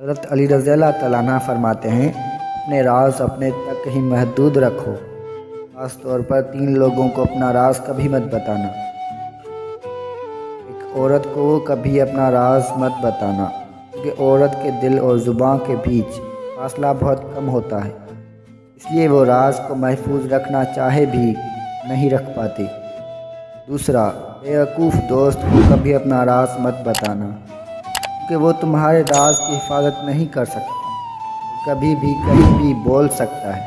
حضرت علی رضی اللہ تعالیٰ عنہ فرماتے ہیں، اپنے راز اپنے تک ہی محدود رکھو، خاص طور پر 3 لوگوں کو اپنا راز کبھی مت بتانا۔ ایک عورت کو کبھی اپنا راز مت بتانا، کیونکہ عورت کے دل اور زبان کے بیچ فاصلہ بہت کم ہوتا ہے، اس لیے وہ راز کو محفوظ رکھنا چاہے بھی نہیں رکھ پاتی۔ دوسرا، بیوقوف دوست کو کبھی اپنا راز مت بتانا، کیونکہ وہ تمہارے راز کی حفاظت نہیں کر سکتا، کبھی بھی کہیں بھی بول سکتا ہے۔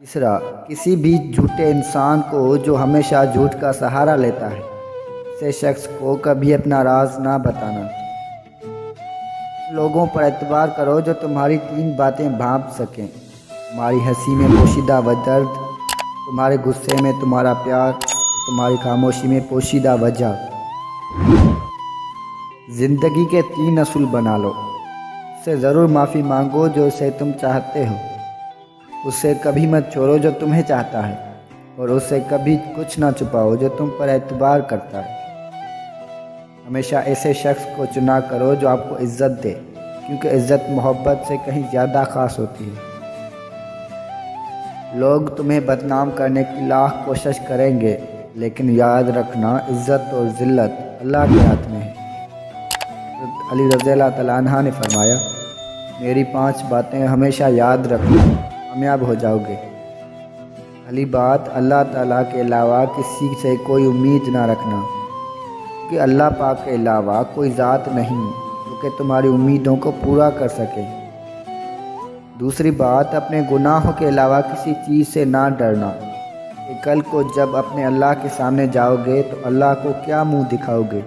تیسرا، کسی بھی جھوٹے انسان کو جو ہمیشہ جھوٹ کا سہارا لیتا ہے، ایسے شخص کو کبھی اپنا راز نہ بتانا۔ لوگوں پر اعتبار کرو جو تمہاری 3 باتیں بھانپ سکیں: تمہاری ہنسی میں پوشیدہ درد، تمہارے غصے میں تمہارا پیار، تمہاری خاموشی میں پوشیدہ وجہ۔ زندگی کے 3 اصول بنا لو۔ اس سے ضرور معافی مانگو جو اسے تم چاہتے ہو، اس سے کبھی مت چھوڑو جو تمہیں چاہتا ہے، اور اس سے کبھی کچھ نہ چھپاؤ جو تم پر اعتبار کرتا ہے۔ ہمیشہ ایسے شخص کو چنا کرو جو آپ کو عزت دے، کیونکہ عزت محبت سے کہیں زیادہ خاص ہوتی ہے۔ لوگ تمہیں بدنام کرنے کی لاکھ کوشش کریں گے، لیکن یاد رکھنا عزت اور ذلت اللہ کے ہاتھ میں ہے۔ حضرت علی رضی اللہ تعالیٰ عنہ نے فرمایا، میری 5 باتیں ہمیشہ یاد رکھنا، کامیاب ہو جاؤ گے۔ پہلی بات، اللہ تعالیٰ کے علاوہ کسی سے کوئی امید نہ رکھنا، کہ اللہ پاک کے علاوہ کوئی ذات نہیں جو کہ تمہاری امیدوں کو پورا کر سکے۔ دوسری بات، اپنے گناہوں کے علاوہ کسی چیز سے نہ ڈرنا، کہ کل کو جب اپنے اللہ کے سامنے جاؤ گے تو اللہ کو کیا منہ دکھاؤ گے۔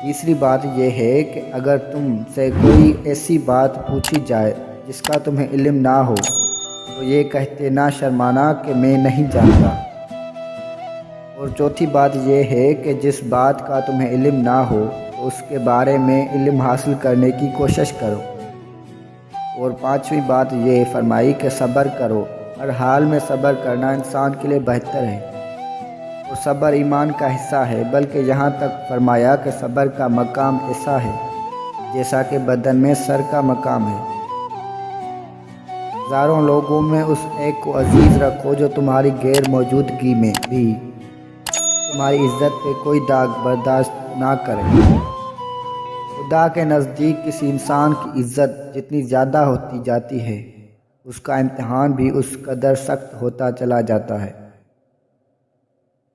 تیسری بات یہ ہے کہ اگر تم سے کوئی ایسی بات پوچھی جائے جس کا تمہیں علم نہ ہو تو یہ کہتے نہ شرمانا کہ میں نہیں جانتا۔ اور چوتھی بات یہ ہے کہ جس بات کا تمہیں علم نہ ہو تو اس کے بارے میں علم حاصل کرنے کی کوشش کرو۔ اور 5ویں بات یہ فرمائی کہ صبر کرو، ہر حال میں صبر کرنا انسان کے لیے بہتر ہے، اور صبر ایمان کا حصہ ہے، بلکہ یہاں تک فرمایا کہ صبر کا مقام ایسا ہے جیسا کہ بدن میں سر کا مقام ہے۔ ہزاروں لوگوں میں اس ایک کو عزیز رکھو جو تمہاری غیر موجودگی میں بھی تمہاری عزت پہ کوئی داغ برداشت نہ کرے۔ خدا کے نزدیک کسی انسان کی عزت جتنی زیادہ ہوتی جاتی ہے، اس کا امتحان بھی اس قدر سخت ہوتا چلا جاتا ہے۔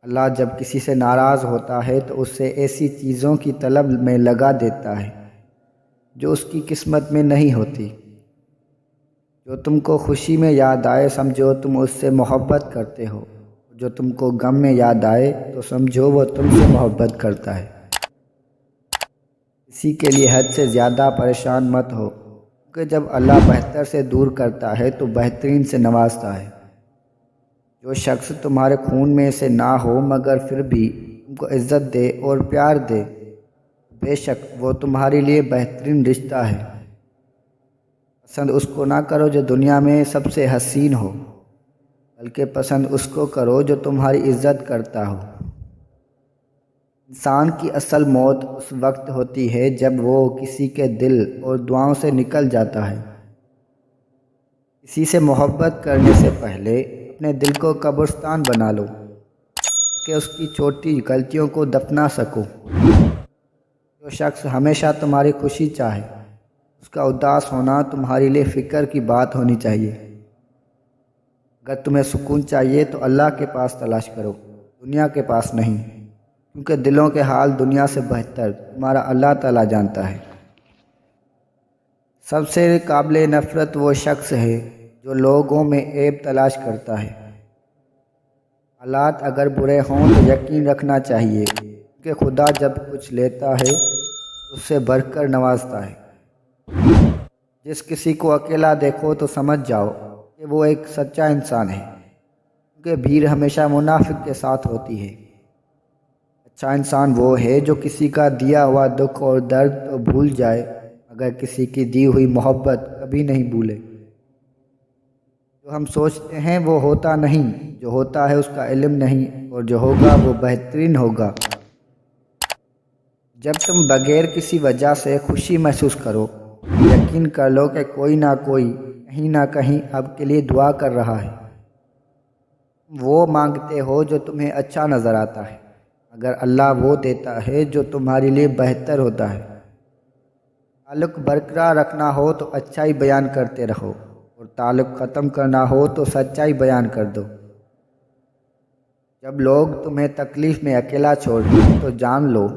اللہ جب کسی سے ناراض ہوتا ہے تو اس سے ایسی چیزوں کی طلب میں لگا دیتا ہے جو اس کی قسمت میں نہیں ہوتی۔ جو تم کو خوشی میں یاد آئے سمجھو تم اس سے محبت کرتے ہو، جو تم کو غم میں یاد آئے تو سمجھو وہ تم سے محبت کرتا ہے۔ کسی کے لیے حد سے زیادہ پریشان مت ہو، کیونکہ جب اللہ بہتر سے دور کرتا ہے تو بہترین سے نوازتا ہے۔ جو شخص تمہارے خون میں سے نہ ہو مگر پھر بھی تم کو عزت دے اور پیار دے، بے شک وہ تمہارے لیے بہترین رشتہ ہے۔ پسند اس کو نہ کرو جو دنیا میں سب سے حسین ہو، بلکہ پسند اس کو کرو جو تمہاری عزت کرتا ہو۔ انسان کی اصل موت اس وقت ہوتی ہے جب وہ کسی کے دل اور دعاؤں سے نکل جاتا ہے۔ کسی سے محبت کرنے سے پہلے اپنے دل کو قبرستان بنا لو تاکہ اس کی چھوٹی غلطیوں کو دفنا سکو۔ جو شخص ہمیشہ تمہاری خوشی چاہے، اس کا اداس ہونا تمہارے لیے فکر کی بات ہونی چاہیے۔ اگر تمہیں سکون چاہیے تو اللہ کے پاس تلاش کرو، دنیا کے پاس نہیں، کیونکہ دلوں کے حال دنیا سے بہتر تمہارا اللہ تعالیٰ جانتا ہے۔ سب سے قابل نفرت وہ شخص ہے جو لوگوں میں عیب تلاش کرتا ہے۔ حالات اگر برے ہوں تو یقین رکھنا چاہیے کہ خدا جب کچھ لیتا ہے اس سے بڑھ کر نوازتا ہے۔ جس کسی کو اکیلا دیکھو تو سمجھ جاؤ کہ وہ ایک سچا انسان ہے، کیونکہ بھیڑ ہمیشہ منافق کے ساتھ ہوتی ہے۔ اچھا انسان وہ ہے جو کسی کا دیا ہوا دکھ اور درد تو بھول جائے مگر کسی کی دی ہوئی محبت کبھی نہیں بھولے۔ جو ہم سوچتے ہیں وہ ہوتا نہیں، جو ہوتا ہے اس کا علم نہیں، اور جو ہوگا وہ بہترین ہوگا۔ جب تم بغیر کسی وجہ سے خوشی محسوس کرو، یقین کر لو کہ کوئی نہ کوئی کہیں نہ کہیں آپ کے لیے دعا کر رہا ہے۔ وہ مانگتے ہو جو تمہیں اچھا نظر آتا ہے، مگر اللہ وہ دیتا ہے جو تمہارے لیے بہتر ہوتا ہے۔ تعلق برقرار رکھنا ہو تو اچھائی بیان کرتے رہو، اور تعلق ختم کرنا ہو تو سچائی بیان کر دو۔ جب لوگ تمہیں تکلیف میں اکیلا چھوڑ دیں تو جان لو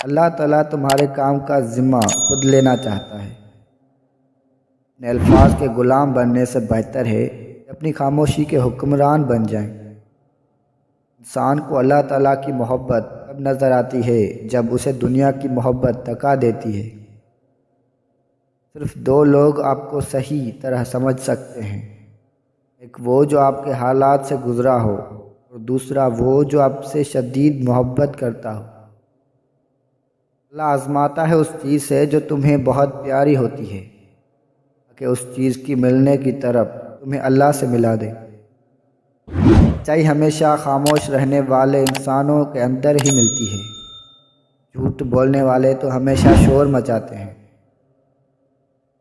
اللہ تعالیٰ تمہارے کام کا ذمہ خود لینا چاہتا ہے۔ اپنے الفاظ کے غلام بننے سے بہتر ہے کہ اپنی خاموشی کے حکمران بن جائیں۔ انسان کو اللہ تعالیٰ کی محبت تب نظر آتی ہے جب اسے دنیا کی محبت تکا دیتی ہے۔ صرف دو لوگ آپ کو صحیح طرح سمجھ سکتے ہیں، ایک وہ جو آپ کے حالات سے گزرا ہو، اور دوسرا وہ جو آپ سے شدید محبت کرتا ہو۔ اللہ آزماتا ہے اس چیز سے جو تمہیں بہت پیاری ہوتی ہے، تاکہ اس چیز کی ملنے کی طرف تمہیں اللہ سے ملا دے۔ سچائی ہمیشہ خاموش رہنے والے انسانوں کے اندر ہی ملتی ہے، جھوٹ بولنے والے تو ہمیشہ شور مچاتے ہیں۔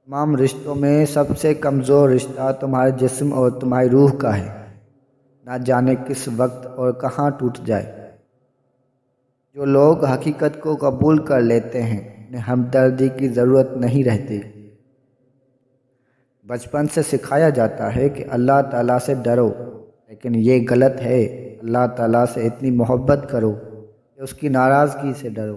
تمام رشتوں میں سب سے کمزور رشتہ تمہارے جسم اور تمہاری روح کا ہے، نہ جانے کس وقت اور کہاں ٹوٹ جائے۔ جو لوگ حقیقت کو قبول کر لیتے ہیں انہیں ہمدردی کی ضرورت نہیں رہتی۔ بچپن سے سکھایا جاتا ہے کہ اللہ تعالیٰ سے ڈرو، لیکن یہ غلط ہے۔ اللہ تعالیٰ سے اتنی محبت کرو کہ اس کی ناراضگی سے ڈرو۔